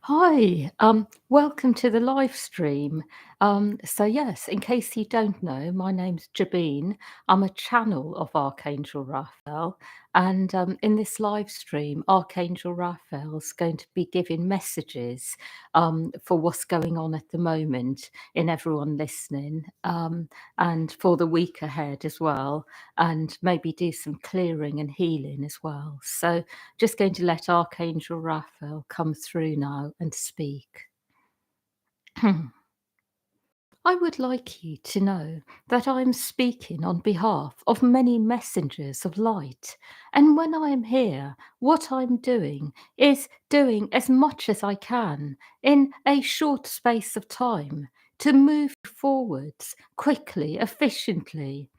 Hi, welcome to the live stream. Yes, in case you don't know, my name's Jabeen. I'm a channel of Archangel Raphael, and in this live stream, Archangel Raphael's going to be giving messages for what's going on at the moment in everyone listening, and for the week ahead as well, and maybe do some clearing and healing as well. So just going to let Archangel Raphael come through now and speak. I would like you to know that I am speaking on behalf of many messengers of light. And when I am here, what I'm doing is doing as much as I can in a short space of time to move forwards quickly, efficiently.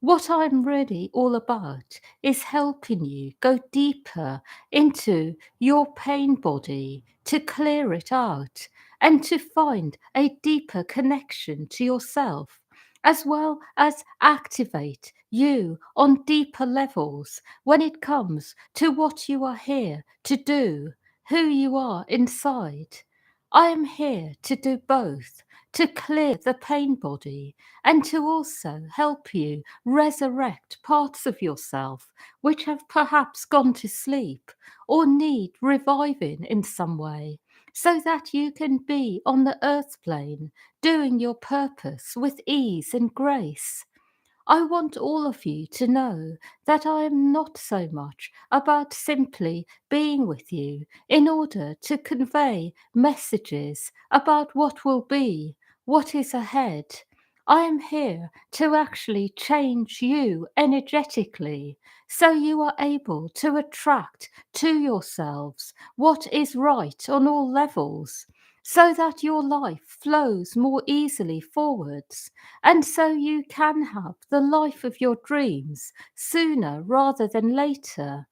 What I'm really all about is helping you go deeper into your pain body to clear it out and to find a deeper connection to yourself, as well as activate you on deeper levels when it comes to what you are here to do, who you are inside. I am here to do both, to clear the pain body and to also help you resurrect parts of yourself which have perhaps gone to sleep or need reviving in some way, so that you can be on the earth plane doing your purpose with ease and grace. I want all of you to know that I am not so much about simply being with you in order to convey messages about what will be, what is ahead. I am here to actually change you energetically so you are able to attract to yourselves what is right on all levels, so that your life flows more easily forwards and so you can have the life of your dreams sooner rather than later.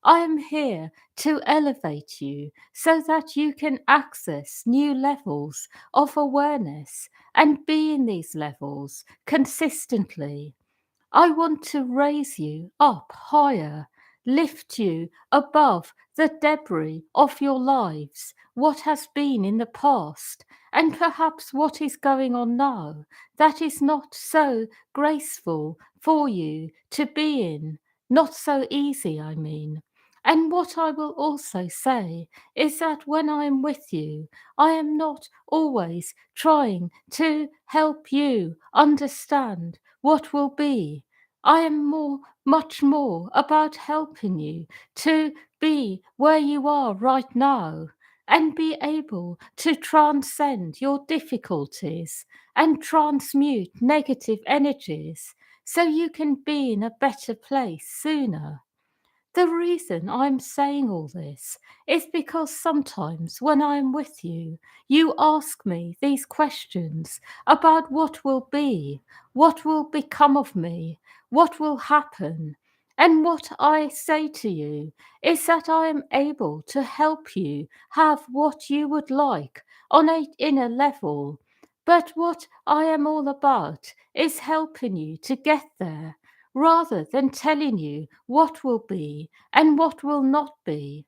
I am here to elevate you so that you can access new levels of awareness and be in these levels consistently. I want to raise you up higher, lift you above the debris of your lives, what has been in the past, and perhaps what is going on now that is not so graceful for you to be in, not so easy, I mean. And what I will also say is that when I am with you, I am not always trying to help you understand what will be. I am much more about helping you to be where you are right now and be able to transcend your difficulties and transmute negative energies so you can be in a better place sooner. The reason I'm saying all this is because sometimes when I am with you, you ask me these questions about what will be, what will become of me, what will happen. And what I say to you is that I am able to help you have what you would like on a inner level. But what I am all about is helping you to get there rather than telling you what will be and what will not be.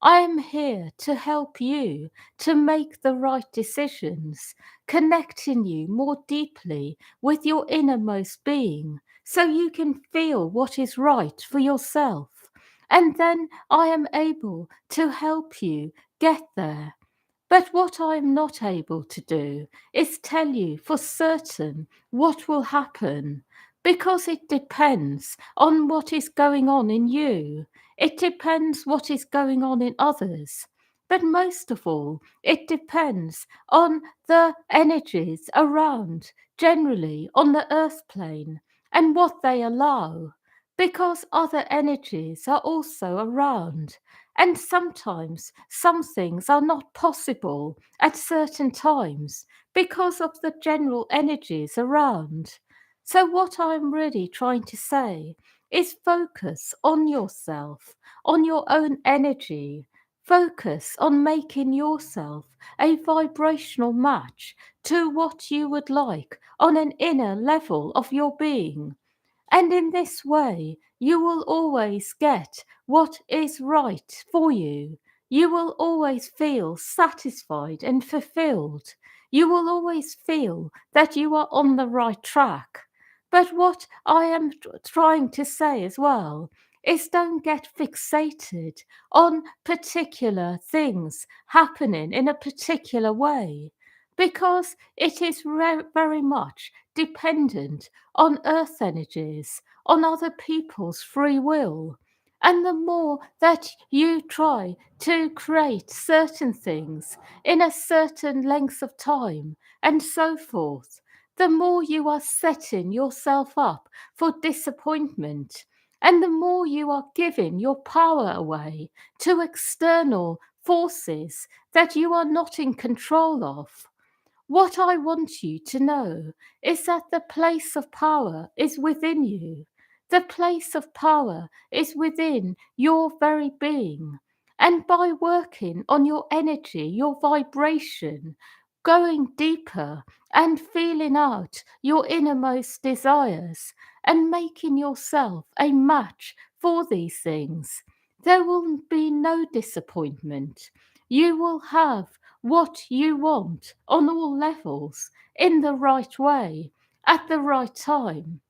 I am here to help you to make the right decisions, connecting you more deeply with your innermost being so you can feel what is right for yourself. And then I am able to help you get there. But what I am not able to do is tell you for certain what will happen, because it depends on what is going on in you. It depends what is going on in others. But most of all, it depends on the energies around, generally on the earth plane, and what they allow, because other energies are also around. And sometimes some things are not possible at certain times because of the general energies around. So, what I'm really trying to say is focus on yourself, on your own energy. Focus on making yourself a vibrational match to what you would like on an inner level of your being. And in this way, you will always get what is right for you. you will always feel satisfied and fulfilled. You will always feel that you are on the right track. But what I am trying to say as well is don't get fixated on particular things happening in a particular way, because it is very much dependent on earth energies, on other people's free will. And the more that you try to create certain things in a certain length of time and so forth, the more you are setting yourself up for disappointment, and the more you are giving your power away to external forces that you are not in control of. What I want you to know is that the place of power is within you. The place of power is within your very being. And by working on your energy, your vibration, going deeper and feeling out your innermost desires and making yourself a match for these things, there will be no disappointment. You will have what you want on all levels in the right way at the right time.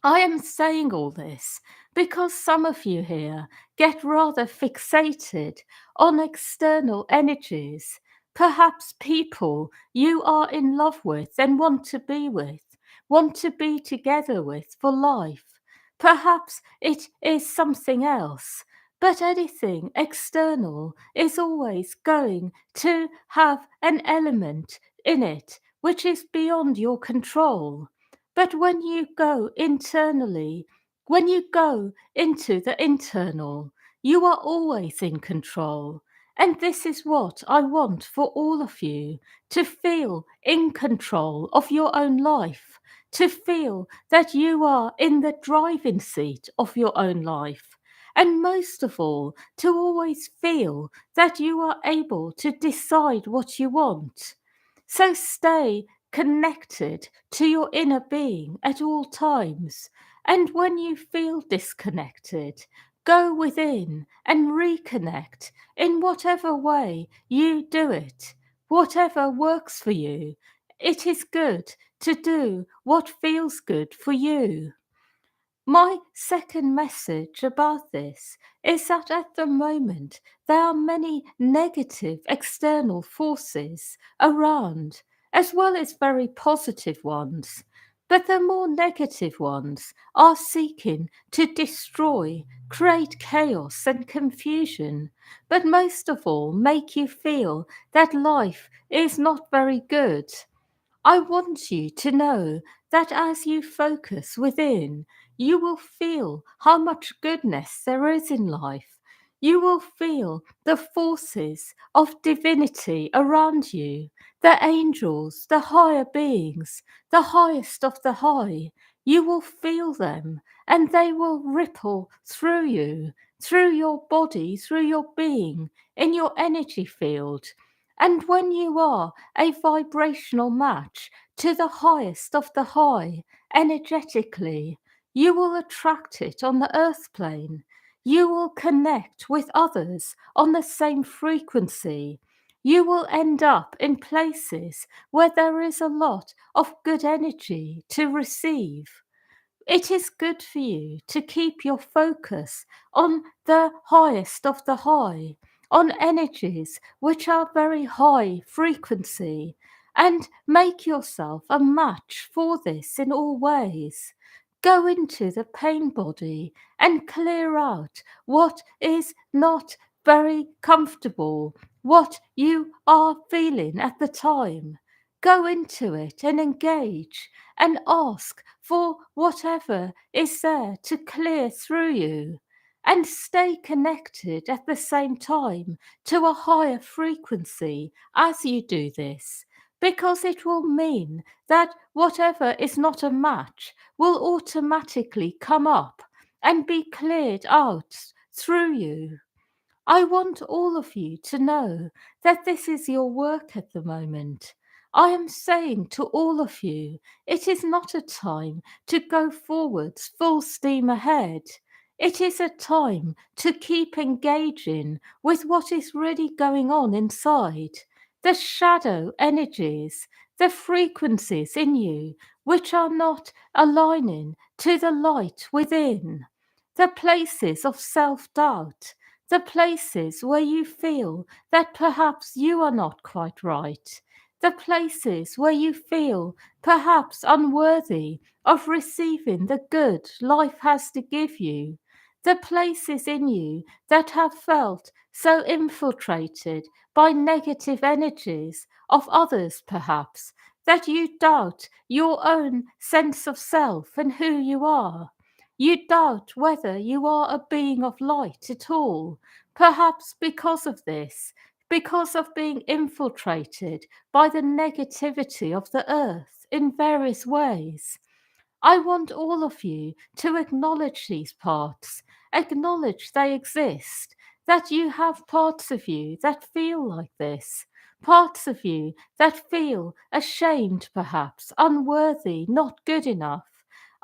I am saying all this because some of you here get rather fixated on external energies, perhaps people you are in love with and want to be together with for life. Perhaps it is something else, but anything external is always going to have an element in it which is beyond your control. But when you go internally, when you go into the internal, you are always in control. And this is what I want for all of you, to feel in control of your own life, to feel that you are in the driving seat of your own life. And most of all, to always feel that you are able to decide what you want. So stay connected to your inner being at all times. And when you feel disconnected, go within and reconnect in whatever way you do it, whatever works for you. It is good to do what feels good for you. My second message about this is that at the moment there are many negative external forces around, as well as very positive ones. But the more negative ones are seeking to destroy, create chaos and confusion, but most of all make you feel that life is not very good. I want you to know that as you focus within, you will feel how much goodness there is in life. You will feel the forces of divinity around you, the angels, the higher beings, the highest of the high. You will feel them, and they will ripple through you, through your body, through your being, in your energy field. And when you are a vibrational match to the highest of the high energetically, you will attract it on the earth plane. You will connect with others on the same frequency. You will end up in places where there is a lot of good energy to receive. It is good for you to keep your focus on the highest of the high, on energies which are very high frequency, and make yourself a match for this in all ways. Go into the pain body and clear out what is not very comfortable, what you are feeling at the time. Go into it and engage and ask for whatever is there to clear through you, and stay connected at the same time to a higher frequency as you do this, because it will mean that whatever is not a match will automatically come up and be cleared out through you. I want all of you to know that this is your work at the moment. I am saying to all of you, it is not a time to go forwards full steam ahead. It is a time to keep engaging with what is really going on inside, the shadow energies, the frequencies in you which are not aligning to the light within, the places of self doubt, the places where you feel that perhaps you are not quite right, the places where you feel perhaps unworthy of receiving the good life has to give you, the places in you that have felt so infiltrated by negative energies of others, perhaps, that you doubt your own sense of self and who you are. You doubt whether you are a being of light at all, perhaps because of this, because of being infiltrated by the negativity of the earth in various ways. I want all of you to acknowledge these parts, acknowledge they exist, that you have parts of you that feel like this, parts of you that feel ashamed, perhaps, unworthy, not good enough,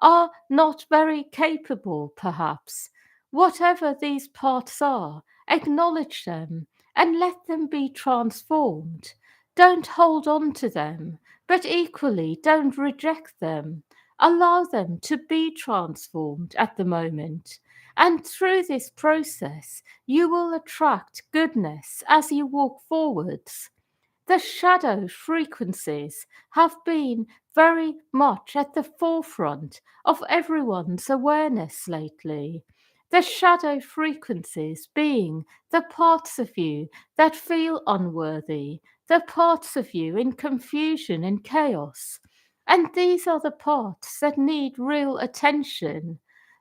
are not very capable, perhaps. Whatever these parts are, acknowledge them and let them be transformed. Don't hold on to them, but equally don't reject them. Allow them to be transformed at the moment. And through this process, you will attract goodness as you walk forwards. The shadow frequencies have been very much at the forefront of everyone's awareness lately. The shadow frequencies being the parts of you that feel unworthy, the parts of you in confusion and chaos. And these are the parts that need real attention.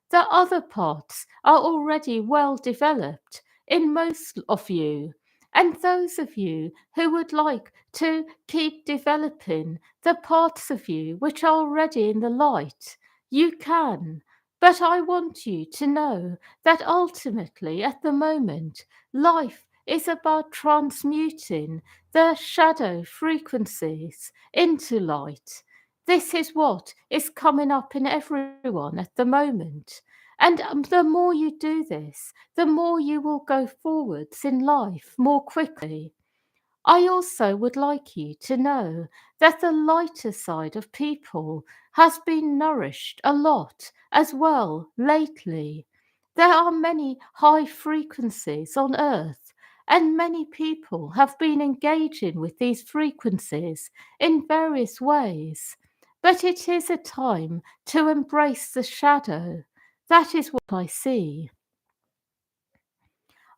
The other parts are already well developed in most of you. And those of you who would like to keep developing the parts of you which are already in the light, you can. But I want you to know that ultimately, at the moment, life is about transmuting the shadow frequencies into light. This is what is coming up in everyone at the moment. And the more you do this, the more you will go forwards in life more quickly. I also would like you to know that the lighter side of people has been nourished a lot as well lately. There are many high frequencies on earth, and many people have been engaging with these frequencies in various ways. But it is a time to embrace the shadow. That is what I see.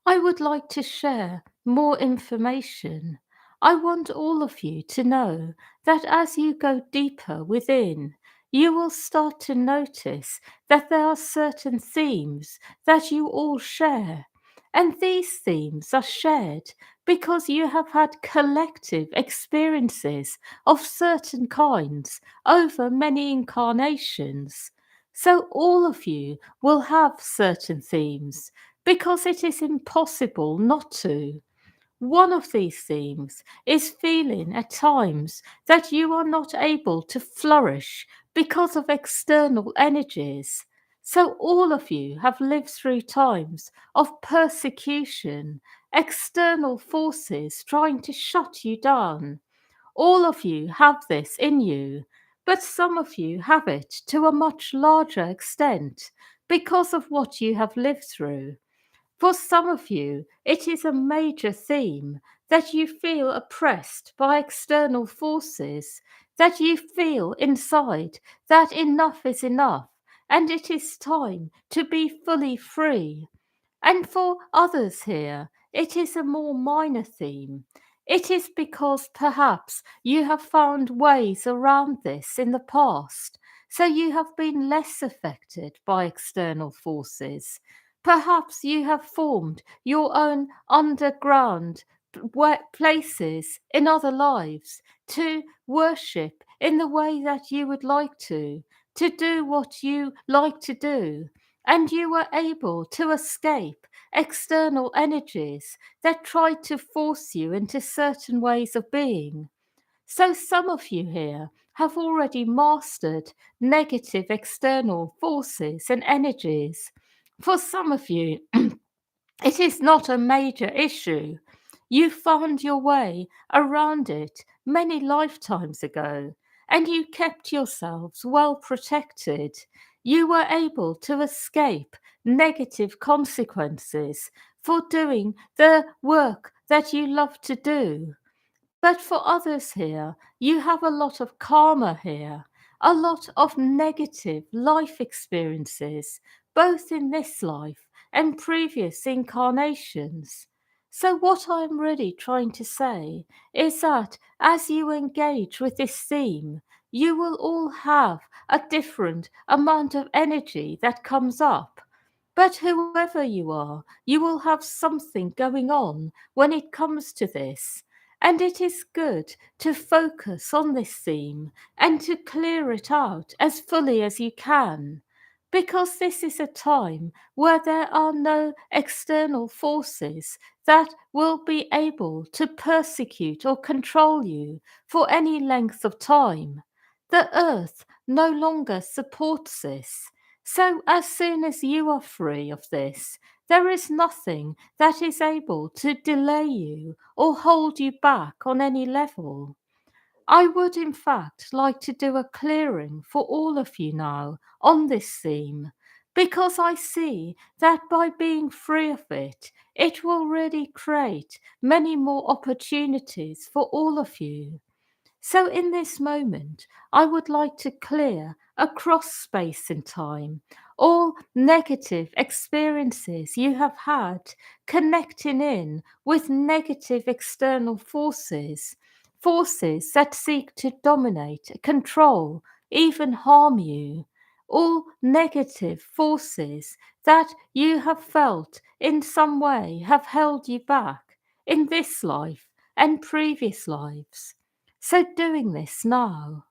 I would like to share more information. I want all of you to know that as you go deeper within, you will start to notice that there are certain themes that you all share. And these themes are shared because you have had collective experiences of certain kinds over many incarnations. So all of you will have certain themes because it is impossible not to. One of these themes is feeling at times that you are not able to flourish because of external energies. So, all of you have lived through times of persecution, external forces trying to shut you down. All of you have this in you, but some of you have it to a much larger extent because of what you have lived through. For some of you, it is a major theme that you feel oppressed by external forces, that you feel inside that enough is enough and it is time to be fully free. And for others here, it is a more minor theme. It is because perhaps you have found ways around this in the past, so you have been less affected by external forces. Perhaps you have formed your own underground places in other lives to worship in the way that you would like to do what you like to do, and you were able to escape external energies that tried to force you into certain ways of being. So, some of you here have already mastered negative external forces and energies. For some of you, it is not a major issue. You found your way around it many lifetimes ago, and you kept yourselves well protected. You were able to escape negative consequences for doing the work that you love to do. But for others here, you have a lot of karma here, a lot of negative life experiences, both in this life and previous incarnations. So, what I'm really trying to say is that as you engage with this theme, you will all have a different amount of energy that comes up. But whoever you are, you will have something going on when it comes to this, and it is good to focus on this theme and to clear it out as fully as you can, because this is a time where there are no external forces that will be able to persecute or control you for any length of time. The earth no longer supports this. So, as soon as you are free of this, there is nothing that is able to delay you or hold you back on any level. I would, in fact, like to do a clearing for all of you now on this theme, because I see that by being free of it, it will really create many more opportunities for all of you. So, in this moment, I would like to clear across space and time all negative experiences you have had connecting in with negative external forces, forces that seek to dominate, control, even harm you. All negative forces that you have felt in some way have held you back in this life and previous lives. So, doing this now.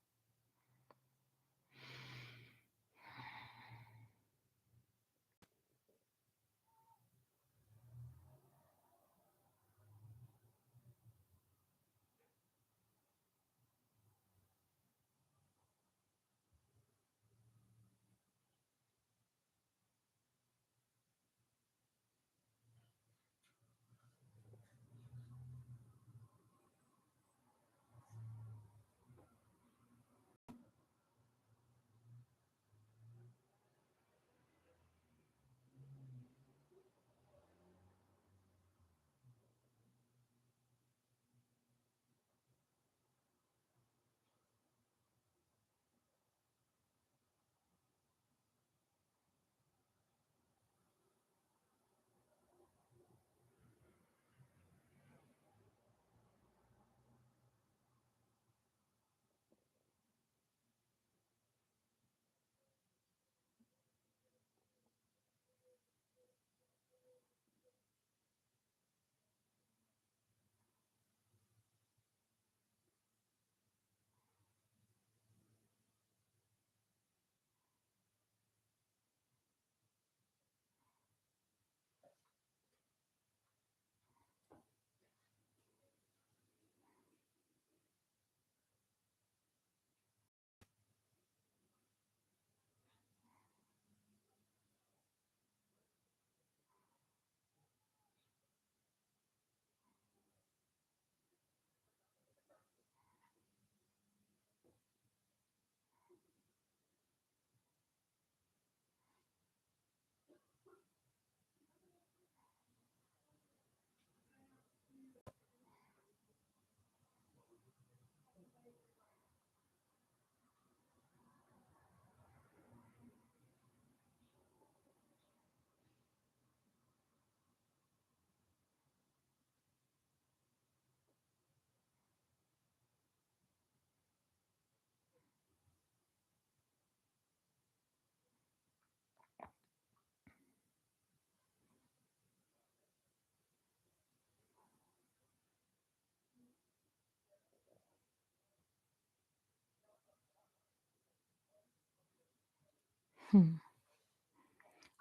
Hmm.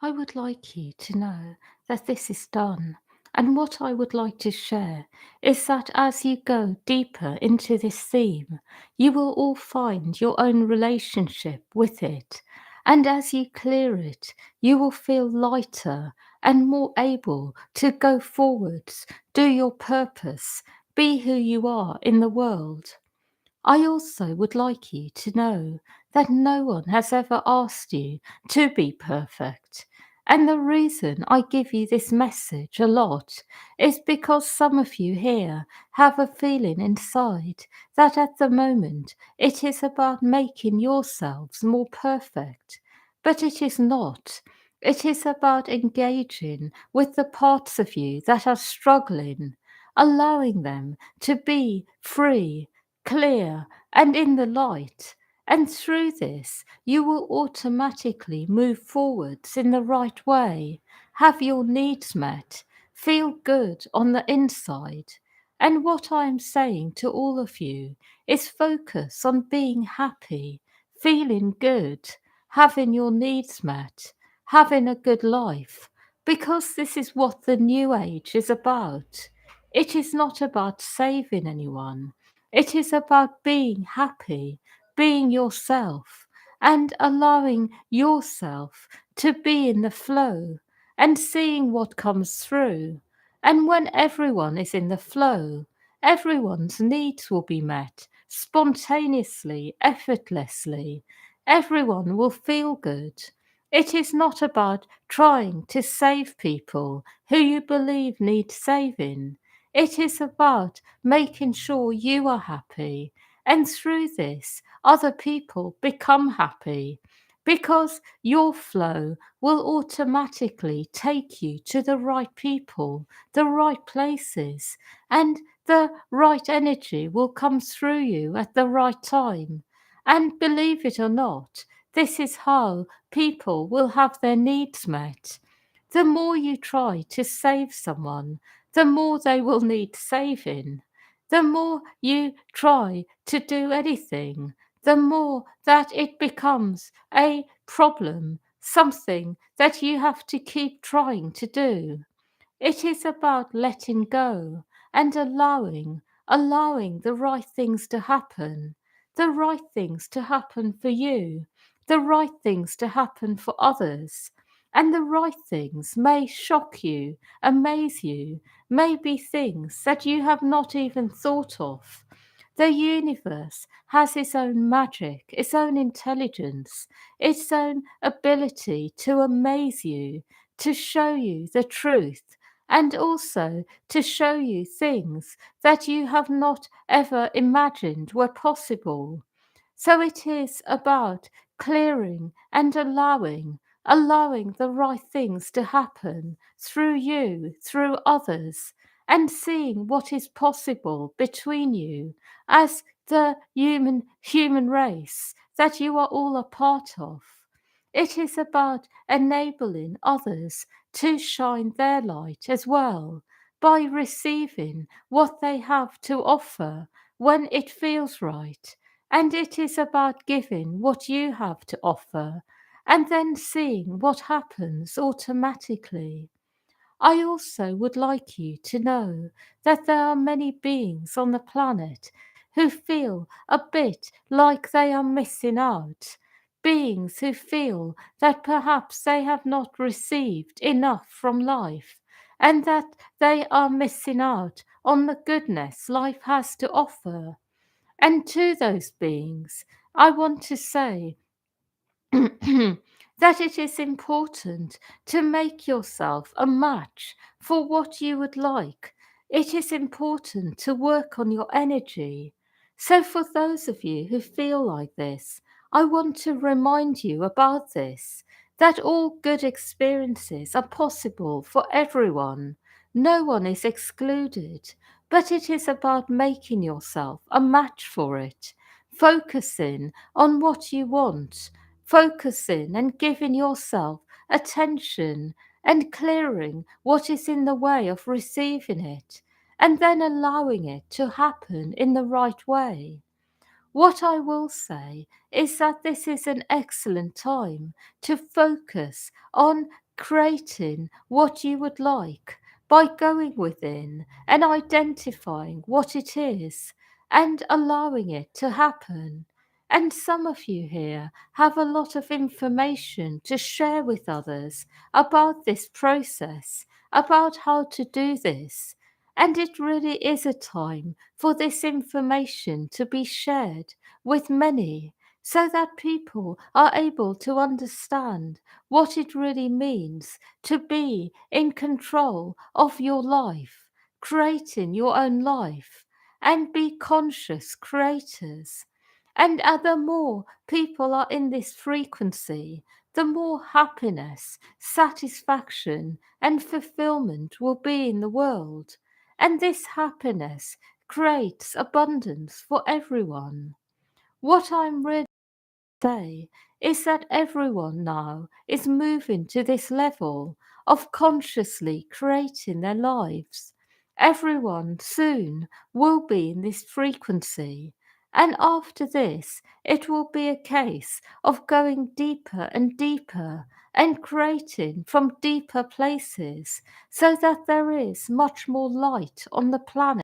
I would like you to know that this is done. And what I would like to share is that as you go deeper into this theme, you will all find your own relationship with it. And as you clear it, you will feel lighter and more able to go forwards, do your purpose, be who you are in the world. I also would like you to know that no one has ever asked you to be perfect. And the reason I give you this message a lot is because some of you here have a feeling inside that at the moment it is about making yourselves more perfect. But it is not. It is about engaging with the parts of you that are struggling, allowing them to be free, clear, and in the light. And through this, you will automatically move forwards in the right way, have your needs met, feel good on the inside. And what I am saying to all of you is focus on being happy, feeling good, having your needs met, having a good life, because this is what the new age is about. It is not about saving anyone. It is about being happy, being yourself, and allowing yourself to be in the flow and seeing what comes through. And when everyone is in the flow, everyone's needs will be met spontaneously, effortlessly. Everyone will feel good. It is not about trying to save people who you believe need saving. It is about making sure you are happy, and through this, other people become happy because your flow will automatically take you to the right people, the right places, and the right energy will come through you at the right time. And believe it or not, this is how people will have their needs met. The more you try to save someone, the more they will need saving. The more you try to do anything, the more that it becomes a problem, something that you have to keep trying to do. It is about letting go and allowing the right things to happen, the right things to happen for you, the right things to happen for others. And the right things may shock you, amaze you, may be things that you have not even thought of. The universe has its own magic, its own intelligence, its own ability to amaze you, to show you the truth, and also to show you things that you have not ever imagined were possible. So it is about clearing and allowing the right things to happen through you, through others, and seeing what is possible between you as the human race that you are all a part of. It is about enabling others to shine their light as well by receiving what they have to offer when it feels right. And it is about giving what you have to offer and then seeing what happens automatically. I also would like you to know that there are many beings on the planet who feel a bit like they are missing out. Beings who feel that perhaps they have not received enough from life and that they are missing out on the goodness life has to offer. And to those beings, I want to say that it is important to make yourself a match for what you would like. It is important to work on your energy. So, for those of you who feel like this, I want to remind you about this, that all good experiences are possible for everyone. No one is excluded, but it is about making yourself a match for it, focusing on what you want, focusing and giving yourself attention and clearing what is in the way of receiving it, and then allowing it to happen in the right way. What I will say is that this is an excellent time to focus on creating what you would like by going within and identifying what it is and allowing it to happen. And some of you here have a lot of information to share with others about this process, about how to do this. And it really is a time for this information to be shared with many so that people are able to understand what it really means to be in control of your life, creating your own life, and be conscious creators. And the more people are in this frequency, the more happiness, satisfaction, and fulfillment will be in the world. And this happiness creates abundance for everyone. What I'm really say is that everyone now is moving to this level of consciously creating their lives. Everyone soon will be in this frequency. And after this, it will be a case of going deeper and deeper and creating from deeper places so that there is much more light on the planet.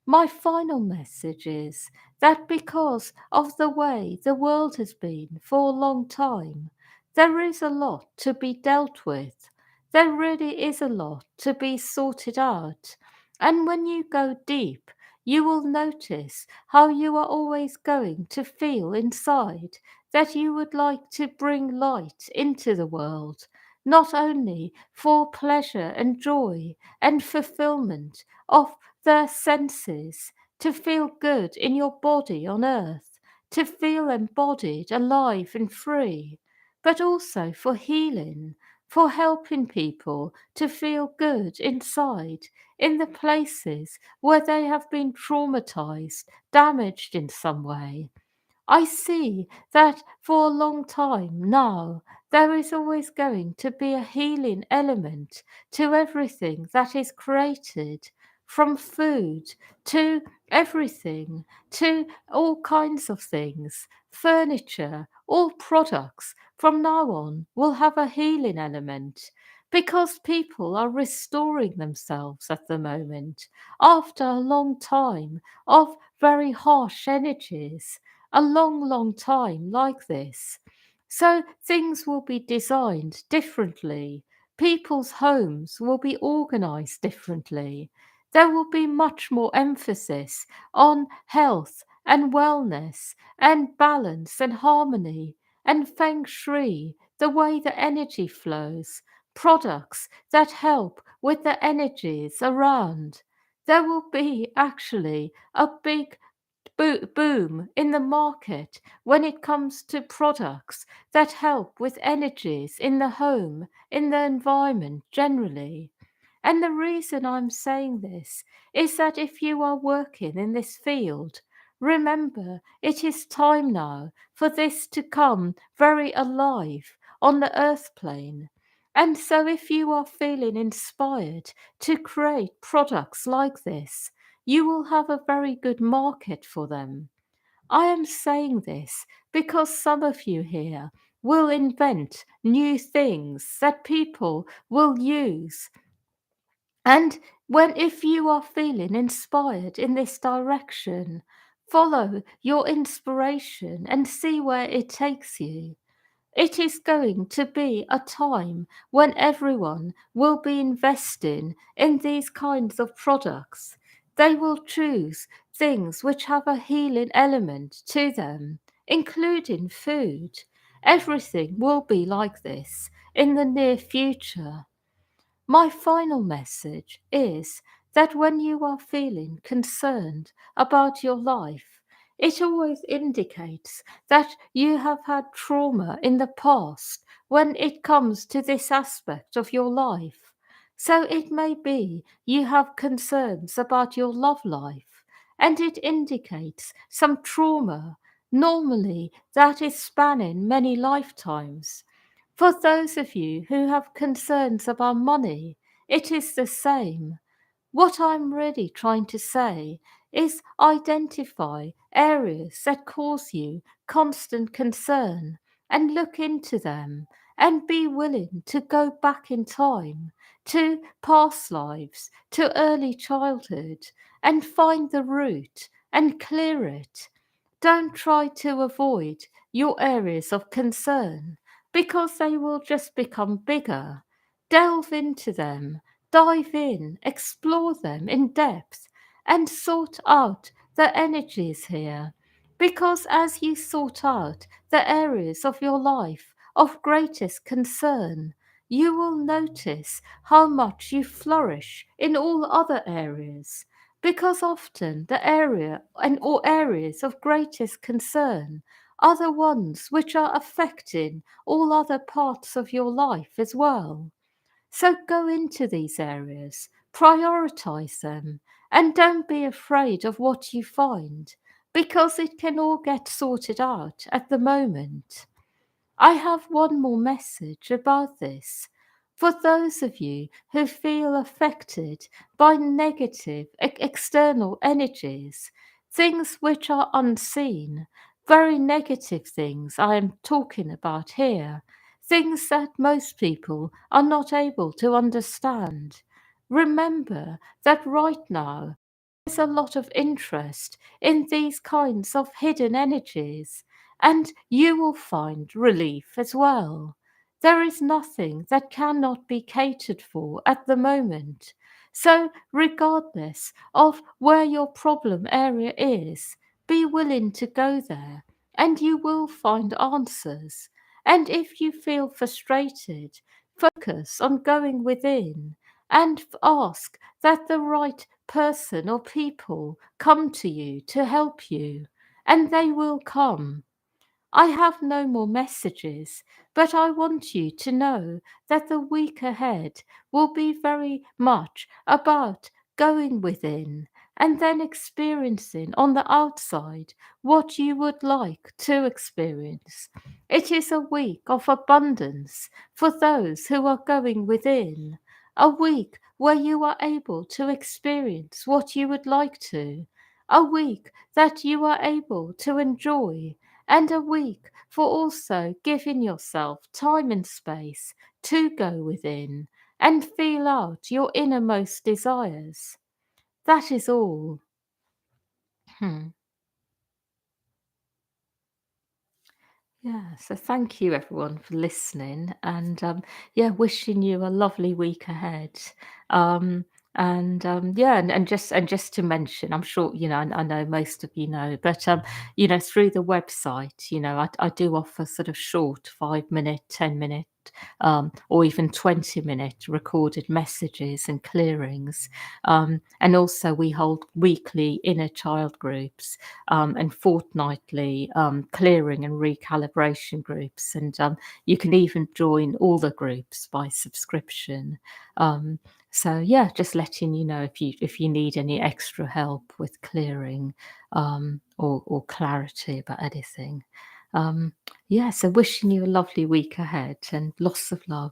My final message is that because of the way the world has been for a long time, there is a lot to be dealt with. There really is a lot to be sorted out. And when you go deep, you will notice how you are always going to feel inside that you would like to bring light into the world, not only for pleasure and joy and fulfillment of the senses, to feel good in your body on earth, to feel embodied, alive, and free, but also for healing, for helping people to feel good inside, in the places where they have been traumatized, damaged in some way. I see that for a long time now, there is always going to be a healing element to everything that is created, from food to everything, to all kinds of things, furniture, all products from now on will have a healing element. Because people are restoring themselves at the moment after a long time of very harsh energies, a long, long time like this. So things will be designed differently. People's homes will be organized differently. There will be much more emphasis on health and wellness and balance and harmony and feng shui, the way the energy flows, products that help with the energies around. There will be actually a big boom in the market when it comes to products that help with energies in the home, in the environment generally. And the reason I'm saying this is that if you are working in this field, remember it is time now for this to come very alive on the earth plane. And so, if you are feeling inspired to create products like this, you will have a very good market for them. I am saying this because some of you here will invent new things that people will use. And when if you are feeling inspired in this direction, follow your inspiration and see where it takes you. It is going to be a time when everyone will be investing in these kinds of products. They will choose things which have a healing element to them, including food. Everything will be like this in the near future. My final message is that when you are feeling concerned about your life, it always indicates that you have had trauma in the past when it comes to this aspect of your life. So it may be you have concerns about your love life, and it indicates some trauma. Normally, that is spanning many lifetimes. For those of you who have concerns about money, it is the same. What I'm really trying to say is identify areas that cause you constant concern and look into them and be willing to go back in time to past lives, to early childhood and find the root and clear it. Don't try to avoid your areas of concern because they will just become bigger. Delve into them, dive in, explore them in depth, and sort out the energies here. Because as you sort out the areas of your life of greatest concern, you will notice how much you flourish in all other areas, because often the area and or areas of greatest concern are the ones which are affecting all other parts of your life as well. So go into these areas, prioritize them, and don't be afraid of what you find, because it can all get sorted out at the moment. I have one more message about this. For those of you who feel affected by negative external energies, things which are unseen, very negative things I am talking about here, things that most people are not able to understand. Remember that right now there's a lot of interest in these kinds of hidden energies, and you will find relief as well. There is nothing that cannot be catered for at the moment. So, regardless of where your problem area is, be willing to go there and you will find answers. And if you feel frustrated, focus on going within and ask that the right person or people come to you to help you, and they will come. I have no more messages, but I want you to know that the week ahead will be very much about going within and then experiencing on the outside what you would like to experience. It is a week of abundance for those who are going within, a week where you are able to experience what you would like to, a week that you are able to enjoy, and a week for also giving yourself time and space to go within and feel out your innermost desires. That is all. Hmm. Yeah, so thank you everyone for listening, and yeah, wishing you a lovely week ahead. Um, yeah, and just to mention, I'm sure I know most of you know, but through the website, I do offer sort of short 5 minute, 10 minute, or even 20-minute recorded messages and clearings, and also we hold weekly inner child groups, and fortnightly clearing and recalibration groups. And you can even join all the groups by subscription. So yeah, just letting you know if you need any extra help with clearing, or clarity about anything. Yeah, so wishing you a lovely week ahead and lots of love.